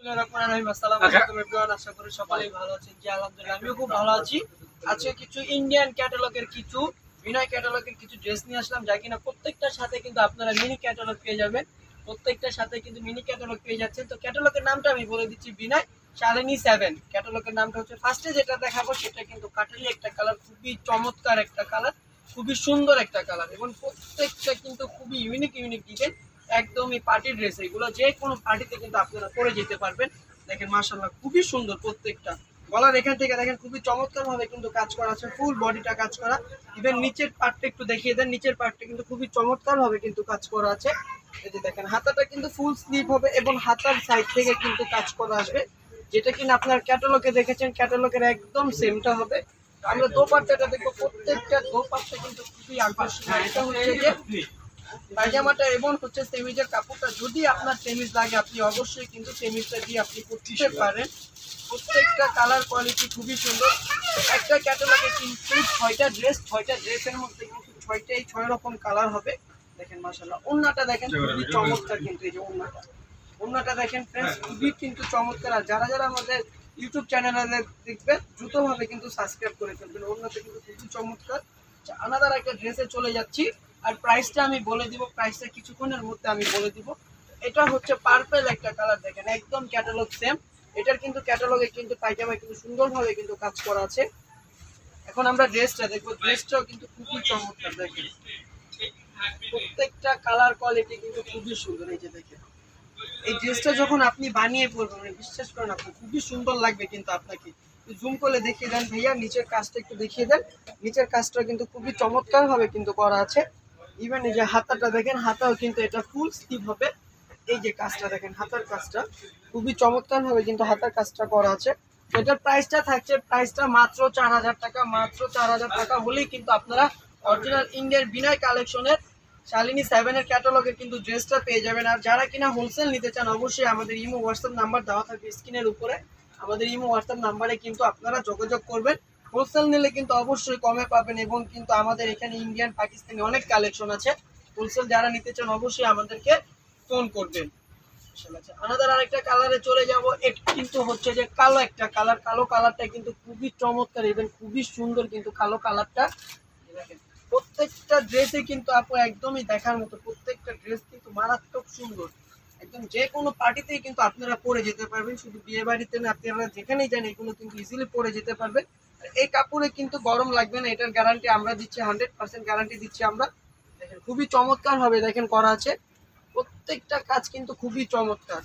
আশা করি সকলেই ভালো আছেন। জি আলহামদুলিল্লাহ, আমিও খুব ভালো আছি। আজকে কিছু ইন্ডিয়ান ক্যাটালগের কিছু বিনয় ক্যাটালগের কিছু ড্রেস নিয়ে আসলাম, যা কিনা প্রত্যেকটার সাথে কিন্তু আপনারা মিনি ক্যাটালগ পেয়ে যাবেন। প্রত্যেকটার সাথে কিন্তু মিনি ক্যাটালগ পেয়ে যাচ্ছেন। তো ক্যাটালগের নামটা আমি বলে দিচ্ছি, বিনয় শালিনী 7। ক্যাটালগের নামটা হচ্ছে, ফার্স্টে যেটা দেখাবো সেটা কিন্তু কাটারি একটা কালার, খুবই চমৎকার একটা কালার, খুবই সুন্দর একটা কালার, এবং প্রত্যেকটা কিন্তু খুবই ইউনিক ডিজাইন। একদমই পার্টি ড্রেস, এগুলো যে কোনো পার্টিতে কিন্তু আপনারা পরে যেতে পারবেন। দেখেন মাশাআল্লাহ খুবই সুন্দর প্রত্যেকটা। গলার এখান থেকে দেখেন খুবই চমৎকার ভাবে কিন্তু কাজ করা আছে, ফুল বডিটা কাজ করা। ইভেন নিচের পার্টটা একটু দেখিয়ে দেন, নিচের পার্টটা কিন্তু খুবই চমৎকার ভাবে কিন্তু কাজ করা আছে। এই যে দেখেন হাতাটা কিন্তু ফুল স্লিভ হবে, এবং হাতার সাইড থেকে কিন্তু কাজ করা আসবে, যেটা কিনা আপনার ক্যাটালগে দেখেছেন, ক্যাটালগের একদম সেমটা হবে। আমরা দোপাট্টাটা দেখবো, প্রত্যেকটা দোপাট্টা কিন্তু খুবই আকর্ষণীয়। এটা হচ্ছে যে পায়জামাটা এবং হচ্ছে সেমিজের কাপড়টা, যদি আপনার সেমিজ লাগে আপনি অবশ্যই কিন্তু সেমিজটা দিয়ে আপনি করতে পারেন। প্রত্যেকটা কালার কোয়ালিটি খুবই সুন্দর। একটা ক্যাটালগে কিন্তু 6টা ড্রেস, 6টা ড্রেসের মধ্যে কিন্তু 6 রকম কালার হবে। দেখেন মাশাআল্লাহ, ওন্নাটা দেখেন খুবই চমৎকার, কিন্তু এই যে ওন্নাটা দেখেন ফ্রেন্ডস, খুবই কিন্তু চমৎকার। আর যারা যারা আমাদের ইউটিউব চ্যানেলে দেখবেন দ্রুতভাবে কিন্তু সাবস্ক্রাইব করে ফেলবেন, ওন্নাটা কিন্তু খুবই চমৎকার। আনাদার একটা ড্রেসে চলে যাচ্ছি, আর প্রাইসটা আমি বলে দিব, প্রাইসটা কিছুক্ষণের মধ্যে আমি বলে দিব। এটা হচ্ছে পার্পল একটা কালার, দেখেন একদম ক্যাটালগ সেম। এটার কিন্তু ক্যাটালগে কিন্তু পায়জামা কিন্তু সুন্দরভাবে কিন্তু কাজ করা আছে। এখন আমরা ড্রেসটা দেখবো, ড্রেসটাও কিন্তু খুবই চমৎকার। দেখেন প্রত্যেকটা কালার কোয়ালিটি কিন্তু খুবই সুন্দর। এই যে দেখেন এই ড্রেসটা যখন আপনি বানিয়ে পরবেন, বিশ্বাস করেন আপনি খুবই সুন্দর লাগবে। কিন্তু আপনাকে জুম করে দেখিয়ে দেন ভাইয়া, নিচের কাজটা একটু দেখিয়ে দেন। নিচের কাজটা কিন্তু খুবই চমৎকার ভাবে কিন্তু করা আছে। ইভেন এই যে হাতাটা দেখেন, হাতাও কিন্তু এটা ফুল স্লিভ হবে। এই যে কাজটা দেখেন, হাতার কাজটা খুবই চমৎকার ভাবে কিন্তু হাতার কাজটা করা আছে। এটার প্রাইসটা থাকছে, প্রাইসটা মাত্র 4000 টাকা। মাত্র 4000 টাকা হলেই কিন্তু আপনারা অরিজিনাল ইন্ডিয়ান বিনয় কালেকশনের শালিনী 7 এর ক্যাটালগে কিন্তু ড্রেসটা পেয়ে যাবেন। আর যারা কিনা হোলসেল নিতে চান, অবশ্যই আমাদের ইমো হোয়াটসঅ্যাপ নাম্বার দেওয়া থাকবে স্ক্রিনের উপরে। আমাদের ইমো হোয়াটসঅ্যাপ নাম্বারে কিন্তু আপনারা যোগাযোগ করবেন। হোলসেল নিলে কিন্তু অবশ্যই কমে পাবেন, এবং কিন্তু আমাদের এখানে ইন্ডিয়ান পাকিস্তানি অনেক কালেকশন আছে। হোলসেল যারা নিতে চান অবশ্যই আমাদেরকে ফোন করবেন। আনাদার আরেকটা কালারে চলে যাব। এটা কিন্তু হচ্ছে যে কালো একটা কালার, কালো কালারটা কিন্তু খুবই চমৎকার, ইভেন খুবই সুন্দর কিন্তু কালো কালারটা। দেখেন প্রত্যেকটা ড্রেসে কিন্তু আপু একদমই দেখার মতো, প্রত্যেকটা ড্রেস কিন্তু মারাত্মক সুন্দর। একদম যে কোনো পার্টিতেই কিন্তু আপনারা পরে যেতে পারবেন, শুধু বিয়ে বাড়িতে না, আপনারা যেখানেই যান এগুলো কিন্তু ইজিলি পরে যেতে পারবেন। এই কাপড়ে কিন্তু গরম লাগবে না, এটার গ্যারান্টি আমরা দিচ্ছি, 100% গ্যারান্টি দিচ্ছি আমরা। দেখেন খুবই চমৎকার ভাবে দেখেন করা আছে, প্রত্যেকটা কাজ কিন্তু খুবই চমৎকার।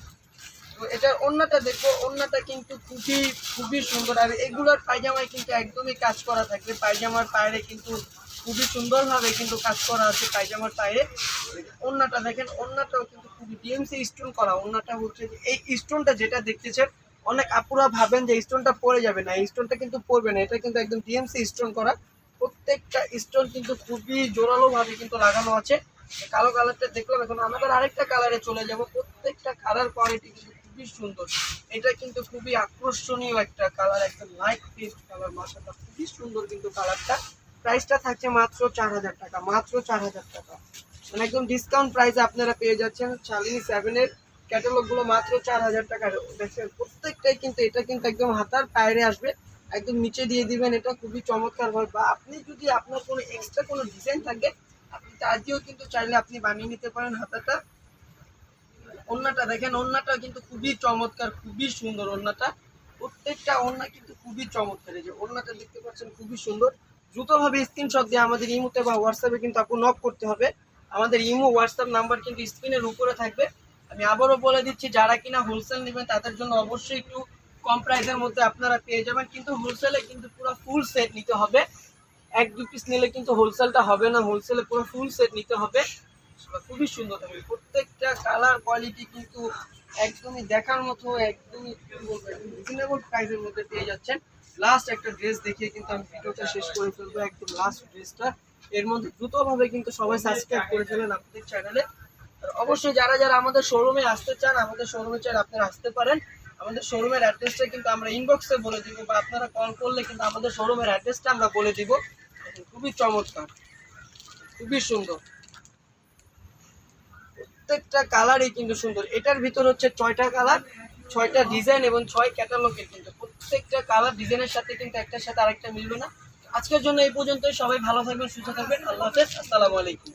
তো এটার ওড়নাটা দেখবো, ওড়নাটা কিন্তু খুবই খুবই সুন্দর। আর এগুলোর পায়জামায় কিন্তু একদমই কাজ করা থাকবে, পায়জামার পায়ে কিন্তু খুবই সুন্দরভাবে কিন্তু কাজ করা আছে পায়জামার পায়ে। ওড়নাটা দেখেন, ওড়নাটাও কিন্তু খুবই ডিএমসি স্টোন করা। ওড়নাটা হচ্ছে যে এই স্টোনটা যেটা দেখতেছেন, অনেক আপুরা ভাবেন যে স্টোনটা পড়ে যাবে না, এই স্টোনটা কিন্তু পড়বে না, এটা কিন্তু একদম ডিএমসি স্টোন করা। প্রত্যেকটা স্টোন কিন্তু খুবই জোরালো ভাবে কিন্তু লাগানো আছে। কালো কালারটা দেখলাম, এখন আমাদের আরেকটা কালারে চলে যাব। প্রত্যেকটা কালার কোয়ালিটি কিন্তু খুবই সুন্দর। এটা কিন্তু খুবই আকর্ষণীয় একটা কালার, একদম লাইট পেস্ট কালার। মাশাআল্লাহ খুবই সুন্দর কিন্তু কালারটা। প্রাইসটা থাকছে মাত্র 4000 টাকা, মাত্র 4000 টাকা। মানে একদম ডিসকাউন্ট প্রাইসে আপনারা পেয়ে যাচ্ছেন শালিনী 7 এর ক্যাটালগ গুলো মাত্র 4000 টাকা। দেখছেন প্রত্যেকটাই কিন্তু, এটা কিন্তু একদম হাতার পায়রে আসবে, একদম নিচে দিয়ে দিবেন। এটা খুবই চমৎকার হয়। বা আপনি যদি আপনার কোনো এক্সট্রা কোনো ডিজাইন থাকে, আপনি তা দিয়েও কিন্তু চাইলে আপনি বানিয়ে নিতে পারেন হাতাটা। ওড়নাটা দেখেন, ওড়নাটা কিন্তু খুবই চমৎকার, খুবই সুন্দর ওড়নাটা। প্রত্যেকটা ওড়না কিন্তু খুবই চমৎকার। এই যে ওড়নাটা দেখতে পাচ্ছেন খুবই সুন্দর। দ্রুতভাবে স্ক্রিনশট দিয়ে আমাদের ইমোতে বা হোয়াটসঅ্যাপে কিন্তু আপনি নক করতে হবে। আমাদের ইমো হোয়াটসঅ্যাপ নাম্বার কিন্তু স্ক্রিনের উপরে থাকবে। আমি আবারও বলে দিচ্ছি, যারা কিনা হোলসেল নেবেন তাদের জন্য অবশ্যই একটু কম প্রাইসের মধ্যে আপনারা পেয়ে যাবেন, কিন্তু হোলসেলে কিন্তু পুরো ফুল সেট নিতে হবে। 1-2 পিস নিলে কিন্তু হোলসেলটা হবে না, হোলসেলে পুরো ফুল সেট নিতে হবে। খুবই সুন্দর থাকে, প্রত্যেকটা কালার কোয়ালিটি কিন্তু একদমই দেখার মতো, একদমই রিজনেবল প্রাইসের মধ্যে পেয়ে যাচ্ছেন। লাস্ট একটা ড্রেস দেখিয়ে কিন্তু আমি ভিডিওটা শেষ করে ফেলবো, একদম লাস্ট ড্রেসটা। এর মধ্যে দ্রুতভাবে কিন্তু সবাই সাবস্ক্রাইব করে ফেলেন আমাদের চ্যানেলে। আর অবশ্যই যারা যারা আমাদের শোরুমে আসতে চান, আমাদের শোরুমে চান আপনারা আসতে পারেন। আমাদের শোরুমের অ্যাড্রেসটা কিন্তু আমরা ইনবক্সে বলে দিব, বা আপনারা কল করলে কিন্তু আমাদের শোরুমের অ্যাড্রেসটা আমরা বলে দিব। খুবই চমৎকার, খুবই সুন্দর, প্রত্যেকটা কালারই কিন্তু সুন্দর। এটার ভিতর হচ্ছে 6টা কালার, 6টা ডিজাইন এবং 6 ক্যাটালগের, কিন্তু প্রত্যেকটা কালার ডিজাইনের সাথে কিন্তু একটার সাথে আরেকটা মিলবে না। আজকের জন্য এই পর্যন্তই। সবাই ভালো থাকবেন, সুস্থ থাকবেন। আল্লাহ হাফেজ, আসসালামু আলাইকুম।